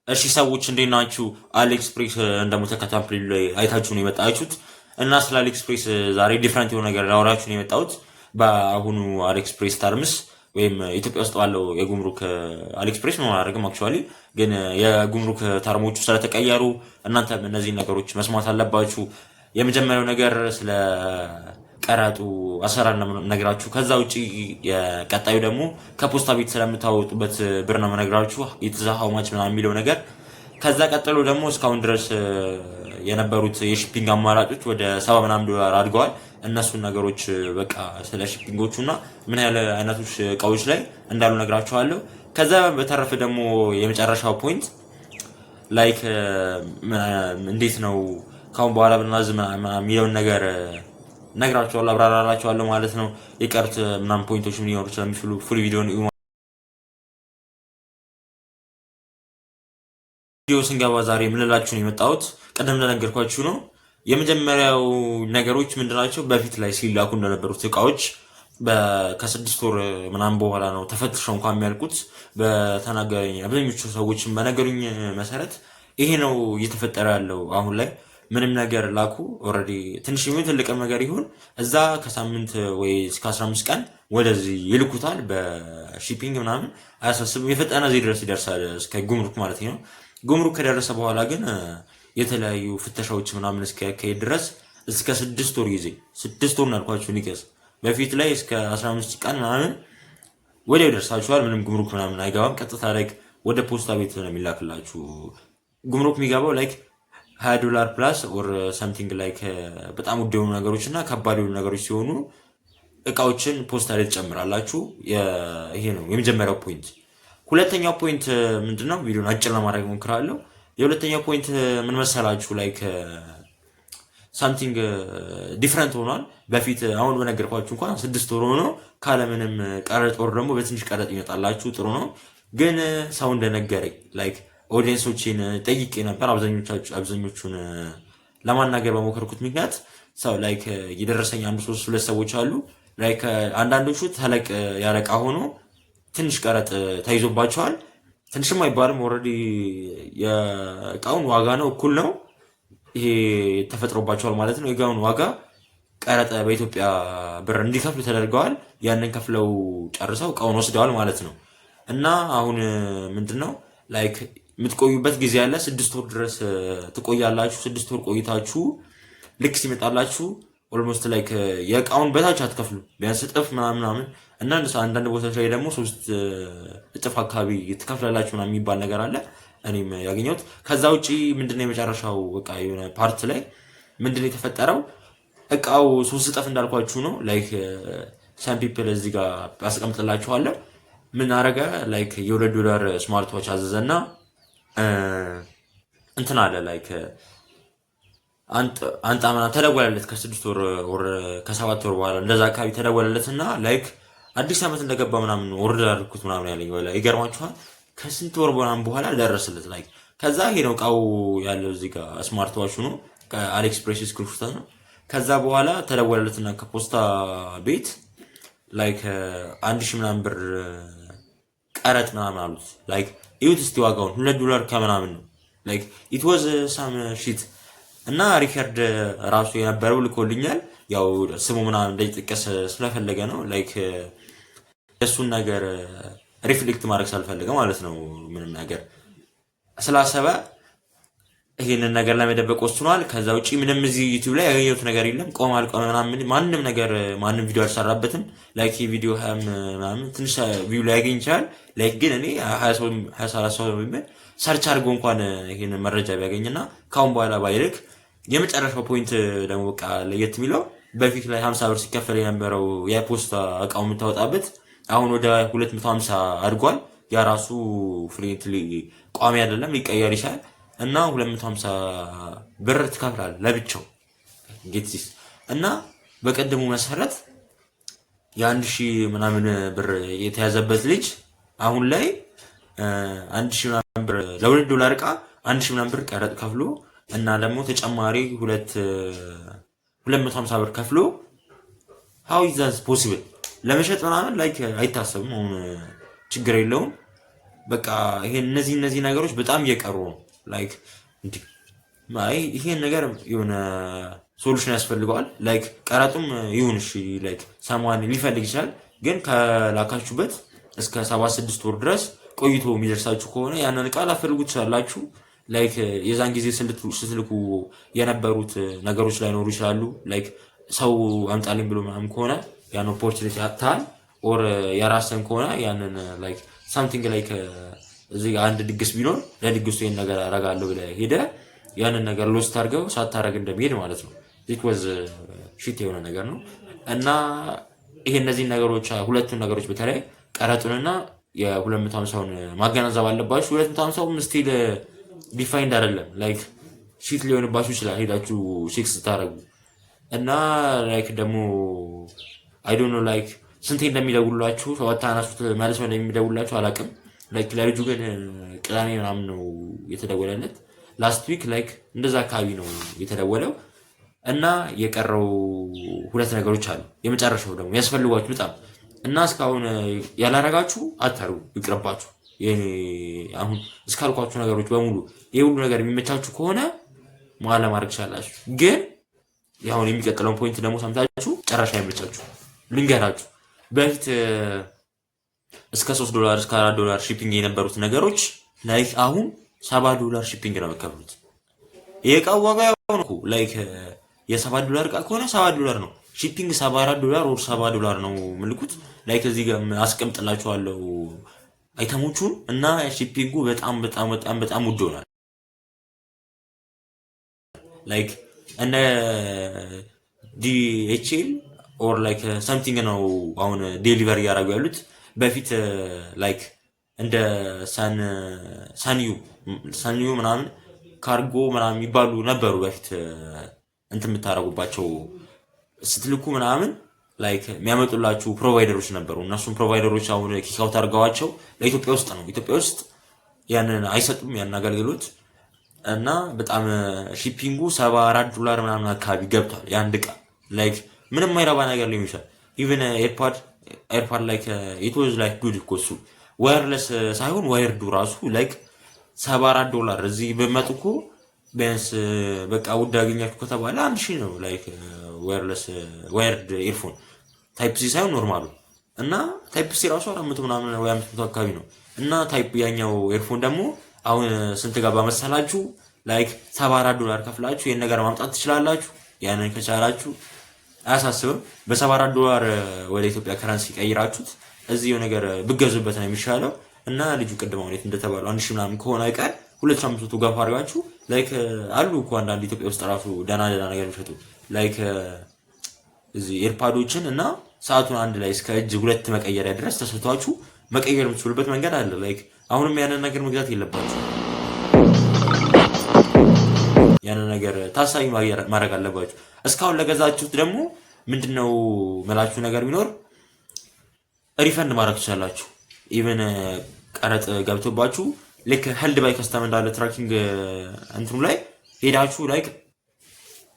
እሺ ሰዎች እንዴት ናችሁ? አሊኤክስፕሬስ እንደምትከታተሉ ላይ አይታችሁ ነው የመጣችሁት እና ስለ አሊኤክስፕሬስ ዛሬ ዲፍረንት የሆነ ነገር ላወራችሁ ነው የመጣሁት። በአሁኑ አሊኤክስፕሬስ ተርምስ ወይም ኢትዮጵያ ውስጥ ባለው የጉምሩክ አሊኤክስፕሬስ ነው አላደርግም። አክቹዋሊ ግን የጉምሩክ ተርሞቹ ስለተቀየሩ እናንተም እነዚህን ነገሮች መስማት አለባችሁ። የመጀመሪያው ነገር ስለ ቀረጡ አሰራር ነው ነግራችሁ። ከዛ ውጪ የቀጣዩ ደግሞ ከፖስታ ቤት ስለምታወጡበት ብር ነው ነግራችሁ የተዛሃው ማች ምናምን የሚለው ነገር። ከዛ ቀጥሎ ደግሞ እስካሁን ድረስ የነበሩት የሺፒንግ አማራጮች ወደ 70 ምናምን ዶላር አድገዋል። እነሱን ነገሮች በቃ ስለ ሺፒንጎቹ እና ምን ያህል አይነቶች እቃዎች ላይ እንዳሉ ነግራችኋለሁ። ከዛ በተረፈ ደግሞ የመጨረሻው ፖይንት ላይክ እንዴት ነው ካሁን በኋላ ብናዝ የሚለውን ነገር ነግራችኋለሁ፣ አብራራላችኋለሁ ማለት ነው። የቀሩት ምናምን ፖይንቶች ምን ሊኖሩ ስለሚችሉ ፉል ቪዲዮን ቪዲዮ ስንገባ ዛሬ የምንላችሁ ነው የመጣሁት። ቀደም እንደነገርኳችሁ ነው። የመጀመሪያው ነገሮች ምንድናቸው? በፊት ላይ ሲላኩ እንደነበሩት እቃዎች ከ6 ወር ምናምን በኋላ ነው ተፈትሸው እንኳን የሚያልቁት። በተናገረኝ አብዛኞቹ ሰዎች በነገሩኝ መሰረት ይሄ ነው እየተፈጠረ ያለው አሁን ላይ። ምንም ነገር ላኩ ኦልሬዲ ትንሽ ይሁን ትልቅም ነገር ይሁን እዛ ከሳምንት ወይ እስከ 15 ቀን ወደዚህ ይልኩታል። በሺፒንግ ምናምን አያሳስብም። የፈጠነ እዚህ ድረስ ይደርሳል እስከ ጉምሩክ ማለት ነው። ጉምሩክ ከደረሰ በኋላ ግን የተለያዩ ፍተሻዎች ምናምን እስኪያካሄድ ድረስ እስከ 6 ወር ጊዜ 6 ወር ናልኳችሁ ሊቀስ በፊት ላይ እስከ 15 ቀን ምናምን ወዲያው ይደርሳችኋል። ምንም ጉምሩክ ምናምን አይገባም። ቀጥታ ላይክ ወደ ፖስታ ቤት ነው የሚላክላችሁ። ጉምሩክ የሚገባው ላይክ $20 ፕላስ ኦር ሰምቲንግ ላይክ በጣም ውድ የሆኑ ነገሮች እና ከባድ የሆኑ ነገሮች ሲሆኑ እቃዎችን ፖስታ ላይ ትጨምራላችሁ። ይሄ ነው የመጀመሪያው ፖይንት። ሁለተኛው ፖይንት ምንድነው? ቪዲዮን አጭር ለማድረግ ሞክራለሁ። የሁለተኛው ፖይንት ምን መሰላችሁ? ላይክ ሳምቲንግ ዲፍረንት ሆኗል። በፊት አሁን በነገርኳችሁ እንኳን 6 ወር ሆኖ ካለምንም ቀረጥ ወር ደግሞ በትንሽ ቀረጥ ይመጣላችሁ። ጥሩ ነው። ግን ሰው እንደነገረኝ ላይክ ኦዲየንሶችን ጠይቄ ነበር። አብዛኞቹን ለማናገር በሞከርኩት ምክንያት ሰው ላይክ የደረሰኝ 1-2 ሰዎች አሉ። ላይክ አንዳንዶቹ ተለቅ ያለቃ ሆኖ ትንሽ ቀረጥ ተይዞባቸዋል። ትንሽም አይባልም። ኦልሬዲ የእቃውን ዋጋ ነው እኩል ነው ይሄ ተፈጥሮባቸዋል ማለት ነው። የእቃውን ዋጋ ቀረጥ በኢትዮጵያ ብር እንዲከፍሉ ተደርገዋል። ያንን ከፍለው ጨርሰው እቃውን ወስደዋል ማለት ነው። እና አሁን ምንድነው ላይክ የምትቆዩበት ጊዜ ያለ 6 ወር ድረስ ትቆያላችሁ። 6 ወር ቆይታችሁ ልክ ሲመጣላችሁ ኦልሞስት ላይክ የእቃውን በታች አትከፍሉ፣ ቢያንስ እጥፍ ምናምን እና አንዳንድ ቦታዎች ላይ ደግሞ 3 እጥፍ አካባቢ ትከፍላላችሁ ምናምን የሚባል ነገር አለ። እኔም ያገኘሁት ከዛ ውጪ ምንድነው የመጨረሻው በቃ የሆነ ፓርት ላይ ምንድነው የተፈጠረው? እቃው 3 እጥፍ እንዳልኳችሁ ነው። ላይክ ሳም ፒፕል እዚህ ጋር አስቀምጥላችኋለሁ። ምን አረገ? ላይክ $2 ስማርት ዋች አዘዘና እንትን አለ ላይክ አንጣ ምናምን ተደወለለት። ከ6 ወር ከ7 ወር በኋላ እንደዛ አካባቢ ተደወለለትና ላይክ አዲስ ዓመት እንደገባ ምናምን ኦርደር አድርኩት ምናምን ያለኝ ወላ ይገርማችኋል። ከስንት ወር በኋላ ደረሰለት ላይክ። ከዛ ይሄ ነው እቃው ያለው እዚህ ጋር ስማርት ዋቹ ነው ከአሊኤክስፕሬስ ስክሪፕት ነው። ከዛ በኋላ ተደወለለትና ከፖስታ ቤት ላይክ 1000 ምናምን ብር ቀረጥ ምናምን አሉት። ላይክ ይሁት እስቲ ዋጋውን $2 ከምናምን ነው። ላይክ ኢት ዋዝ ሳም ሺት እና ሪከርድ ራሱ የነበረው ልኮልኛል። ያው ስሙ ምናምን እንዳይጠቀስ ስለፈለገ ነው። ላይክ እሱን ነገር ሪፍሌክት ማድረግ ሳልፈልገ ማለት ነው። ምንም ነገር ስላሰበ ይሄንን ነገር ለመደበቅ ወስኗል። ከዛ ውጪ ምንም እዚህ ዩቲዩብ ላይ ያገኘሁት ነገር የለም። ቆመ ምናምን ማንም ነገር ማንም ቪዲዮ አልሰራበትም። ላይክ ቪዲዮ ምናምን ትንሽ ቪው ላይ ያገኝ ይችላል። ላይክ ግን እኔ 20 ሰው ሰርች አድርጎ እንኳን ይሄንን መረጃ ቢያገኝና ካሁን በኋላ ባይልክ። የመጨረሻው ፖይንት ደግሞ በቃ ለየት የሚለው በፊት ላይ 50 ብር ሲከፈል የነበረው የፖስታ እቃው የምታወጣበት አሁን ወደ 250 አድጓል። ያ ራሱ ፍሪንትሊ ቋሚ አይደለም፣ ሊቀየር ይችላል። እና 250 ብር ትከፍላለህ ለብቻው ጌትሲስ። እና በቀደሙ መሰረት የ1000 ምናምን ብር የተያዘበት ልጅ አሁን ላይ 1000 ምናምን ብር $2 እቃ 1000 ምናምን ብር ቀረጥ ከፍሎ እና ደግሞ ተጨማሪ 250 ብር ከፍሎ how is that possible ለመሸጥ ምናምን ላይክ አይታሰብም። አሁን ችግር የለውም በቃ እነዚህ ነገሮች በጣም እየቀሩ ነው። ላይክ እንዲ ይሄን ነገር የሆነ ሶሉሽን ያስፈልገዋል። ላይክ ቀረጡም ይሁን እሺ፣ ላይክ ሰማን ሊፈልግ ይችላል። ግን ከላካችሁበት እስከ 76 ወር ድረስ ቆይቶ የሚደርሳችሁ ከሆነ ያንን እቃ ላፈልጉ ትችላላችሁ። ላይክ የዛን ጊዜ ስትልኩ የነበሩት ነገሮች ላይኖሩ ይችላሉ። ላይክ ሰው አምጣልኝ ብሎ ምናምን ከሆነ ያን ኦፖርቹኒቲ አጥተሃል። ኦር የራስን ከሆነ ያንን ላይክ ሳምቲንግ ላይክ እዚህ አንድ ድግስ ቢኖር ለድግሱ ይሄን ነገር አደርጋለሁ ብለህ ሄደህ ያንን ነገር ሎስት አድርገው ሳታረግ እንደሚሄድ ማለት ነው። ኢት ዋዝ ሺት የሆነ ነገር ነው እና ይሄ እነዚህ ነገሮች ሁለቱን ነገሮች በተለይ ቀረጡንና የ250ውን ማገናዘብ አለባችሁ። 250ውን ስቲል ዲፋይንድ አይደለም። ላይክ ሺት ሊሆንባችሁ ይችላል ሄዳችሁ ቼክ ስታረጉ እና ላይክ ደግሞ አይ ዶንት ኖ ላይክ ስንቴ እንደሚደውሉላችሁ ሰዋታናሱት ማለት ነው እንደሚደውሉላችሁ አላውቅም። ላይክ ለልጁ ግን ቅዳሜ ምናምን ነው የተደወለለት ላስት ዊክ ላይክ እንደዛ አካባቢ ነው የተደወለው እና የቀረው ሁለት ነገሮች አሉ። የመጨረሻው ደግሞ ያስፈልጓችሁ በጣም እና እስካሁን ያላረጋችሁ አታርጉ፣ ይቅርባችሁ። አሁን እስካልኳችሁ ነገሮች በሙሉ ይሄ ሁሉ ነገር የሚመቻችሁ ከሆነ መሀል ማድረግ ትችላላችሁ። ግን ያሁን የሚቀጥለውን ፖይንት ደግሞ ሰምታችሁ ጨራሻ አይመቻችሁ። ልንገራችሁ በፊት እስከ $3 እስከ $4 ሺፒንግ የነበሩት ነገሮች ላይክ አሁን $7 ሺፒንግ ነው የምትከፍሉት። የእቃው ዋጋ ያው ነው ላይክ $7 እቃ ከሆነ $7 ነው ሺፒንግ $74 ወር $70 ነው ምልኩት። ላይክ እዚህ ጋር አስቀምጥላችኋለሁ አይተሞቹን እና ሺፒንጉ በጣም በጣም በጣም በጣም ውድ ሆኗል። ላይክ እነ DHL ኦር ላይክ ሰምቲንግ ነው አሁን ዴሊቨሪ ያደርጉ ያሉት። በፊት ላይክ እንደ ሳንዩ ምናምን ካርጎ ምናምን የሚባሉ ነበሩ በፊት እንትን የምታደርጉባቸው ስትልኩ ምናምን ላይክ የሚያመጡላችሁ ፕሮቫይደሮች ነበሩ። እነሱም ፕሮቫይደሮች አሁን ኪካውት አድርገዋቸው ለኢትዮጵያ ውስጥ ነው ኢትዮጵያ ውስጥ ያንን አይሰጡም ያን አገልግሎት እና በጣም ሺፒንጉ $74 ምናምን አካባቢ ገብቷል የአንድ ዕቃ። ላይክ ምንም ማይረባ ነገር ሊሆን ይችላል። ኢቭን ኤርፓድ ላይክ ኢት ዋዝ ላይክ ጉድ እኮ እሱ ዋየርለስ ሳይሆን ዋየርዱ ራሱ ላይክ $74 እዚህ በመጡ እኮ ቢያንስ በቃ ውድ አገኛችሁ ከተባለ 1000 ነው። ላይክ ዋየርለስ ዋየርድ ኤርፎን ታይፕ ሲ ሳይሆን ኖርማሉ እና ታይፕ ሲ ራሱ 400 ምናምን ወይ 500 አካባቢ ነው እና ታይፕ ያኛው ኤርፎን ደግሞ አሁን ስንት ጋር ባመሰላችሁ ላይክ $74 ከፍላችሁ ይሄን ነገር ማምጣት ትችላላችሁ። ያንን ከቻላችሁ አያሳስብም። በ$74 ወደ ኢትዮጵያ ከረንሲ ቀይራችሁት እዚህው ነገር ብገዙበት ነው የሚሻለው። እና ልጁ ቅድም አሁን እንደተባለው 1000 ምናምን ከሆነ አይቀር 2500 ጋር አድርጋችሁ ላይክ አሉ እኮ አንዳንድ ኢትዮጵያ ውስጥ ራሱ ደና ነገር የሚሸጡ ላይክ እዚህ ኤርፓዶችን እና ሰዓቱን አንድ ላይ እስከ እጅ ሁለት መቀየሪያ ድረስ ተሰጥቷችሁ መቀየር የምትችሉበት መንገድ አለ። ላይክ አሁንም ያንን ነገር መግዛት የለባችሁ። ያንን ነገር ታሳቢ ማድረግ አለባችሁ። እስካሁን ለገዛችሁት ደግሞ ምንድነው መላችሁ ነገር ቢኖር ሪፈንድ ማድረግ ትችላላችሁ። ኢቭን ቀረጥ ገብቶባችሁ ልክ ሄልድ ባይ ከስተመር እንዳለ ትራኪንግ እንትኑ ላይ ሄዳችሁ ላይክ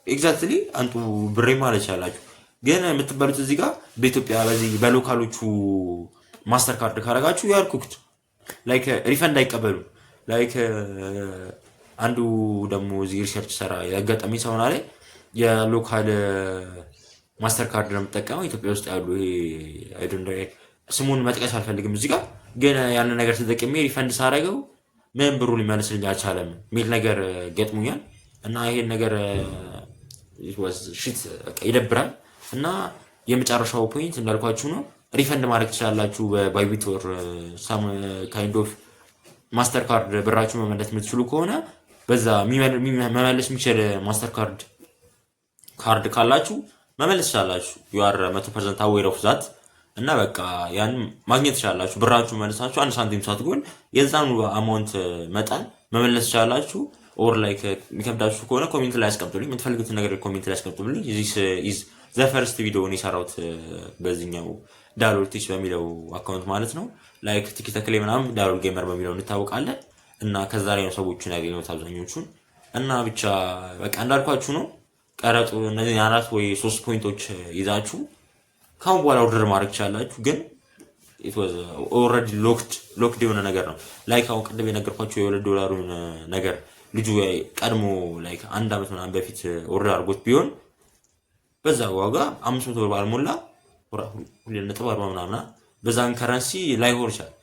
ኤግዛክትሊ አንቱ ብሬ ማለት ይችላላችሁ። ግን የምትበሉት እዚህ ጋር በኢትዮጵያ በዚህ በሎካሎቹ ማስተር ካርድ ካረጋችሁ ያርኩት ላይክ ሪፈንድ አይቀበሉ። ላይክ አንዱ ደግሞ እዚህ ሪሰርች ሰራ ያጋጠመኝ ሰውና ላይ የሎካል ማስተር ካርድ ነው የምጠቀመው ኢትዮጵያ ውስጥ ያሉ ይሄ ስሙን መጥቀስ አልፈልግም እዚህ ጋር ግን ያን ነገር ተጠቅሜ ሪፈንድ ሳረገው ምን ብሩ ሊመልስልኝ አልቻለም ሚል ነገር ገጥሞኛል። እና ይሄን ነገር ሽት ይደብራል። እና የመጨረሻው ፖይንት እንዳልኳችሁ ነው ሪፈንድ ማድረግ ትችላላችሁ በባይቢት ኦር ሳም ካይንድ ኦፍ ማስተር ካርድ ብራችሁ መመለስ የምትችሉ ከሆነ በዛ መመለስ የሚችል ማስተር ካርድ ካላችሁ መመለስ ትችላላችሁ። you are 100% aware of that እና በቃ ያን ማግኘት ትችላላችሁ። ብራችሁ መልሳችሁ አንድ ሳንቲም ሳትጎል የዛኑ አማውንት መጠን መመለስ ትችላላችሁ። ኦር ላይክ የሚከብዳችሁ ከሆነ ኮሜንት ላይ አስቀምጡልኝ። የምትፈልጉትን ነገር ኮሜንት ላይ አስቀምጡልኝ። this is the first video ነው የሰራሁት በዚህኛው ዳሎል ቲች በሚለው አካውንት ማለት ነው። ላይክ ቲክቶክ ላይ ምናምን ዳሎል ጌመር በሚለው እንታወቃለን እና ከዛ ላይ ነው ሰዎችን ያገኘሁት አብዛኞቹን። እና ብቻ በቃ እንዳልኳችሁ ነው ቀረጡ እነዚህ 4 ወይ 3 ፖይንቶች ይዛችሁ ካሁን በኋላ ኦርደር ማድረግ ትችላላችሁ። ግን ኢት ዋዝ ኦልሬዲ ሎክድ የሆነ ነገር ነው። ላይክ አሁን ቅድም የነገርኳቸው $2 ነገር ልጁ ቀድሞ ላይክ 1 ዓመት ምናምን በፊት ኦርደር አድርጎት ቢሆን በዛ ዋጋ 500 ብር ባልሞላ 2.40 ምናምን በዛን ከረንሲ ላይሆን ይችላል።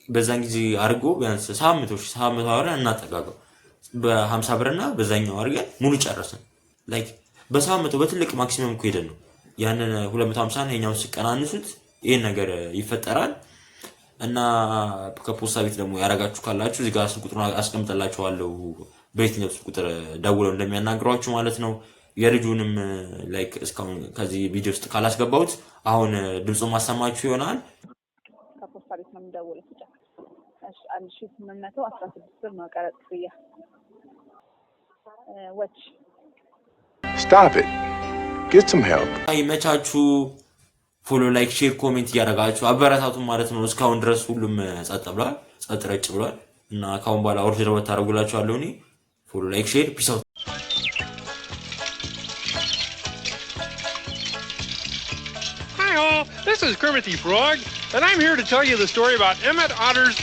በዛን ጊዜ አድርጎ ቢያንስ 700 ብር እናጠጋገው በ50 ብርና በዛኛው አድርገን ሙሉ ጨረስን። ላይክ በ700 በትልቅ ማክሲመም እኮ ሄደን ነው ያንን 250 እና የኛውን ሲቀናንሱት ይሄን ነገር ይፈጠራል። እና ከፖስታ ቤት ደግሞ ያረጋችሁ ካላችሁ እዚህ ጋር ስልክ ቁጥሩን አስቀምጥላችኋለሁ በየትኛው ስልክ ቁጥር ደውለው እንደሚያናግሯችሁ ማለት ነው። የልጁንም ላይክ እስካሁን ከዚህ ቪዲዮ ውስጥ ካላስገባሁት አሁን ድምፁን ማሰማችሁ ይሆናል። ከፖስታ ቤት ነው የምደውለው። እሺ 1816 ብር ነው ቀረጥ ክፍያ። ወች Stop it. Get some help. ይመቻችሁ። ፎሎ ላይክ ሼር ኮሜንት እያደረጋችሁ አበረታቱን ማለት ነው። እስካሁን ድረስ ሁሉም ጸጥ ብሏል፣ ጸጥ ረጭ ብሏል እና ካሁን በኋላ ኦርደር ወታረጉላችኋለሁ። እኔ ፎሎ ላይክ ሼር ፒስ አውት። Hi all, this is Kermit the Frog, and I'm here to tell you the story about Emmett Otter's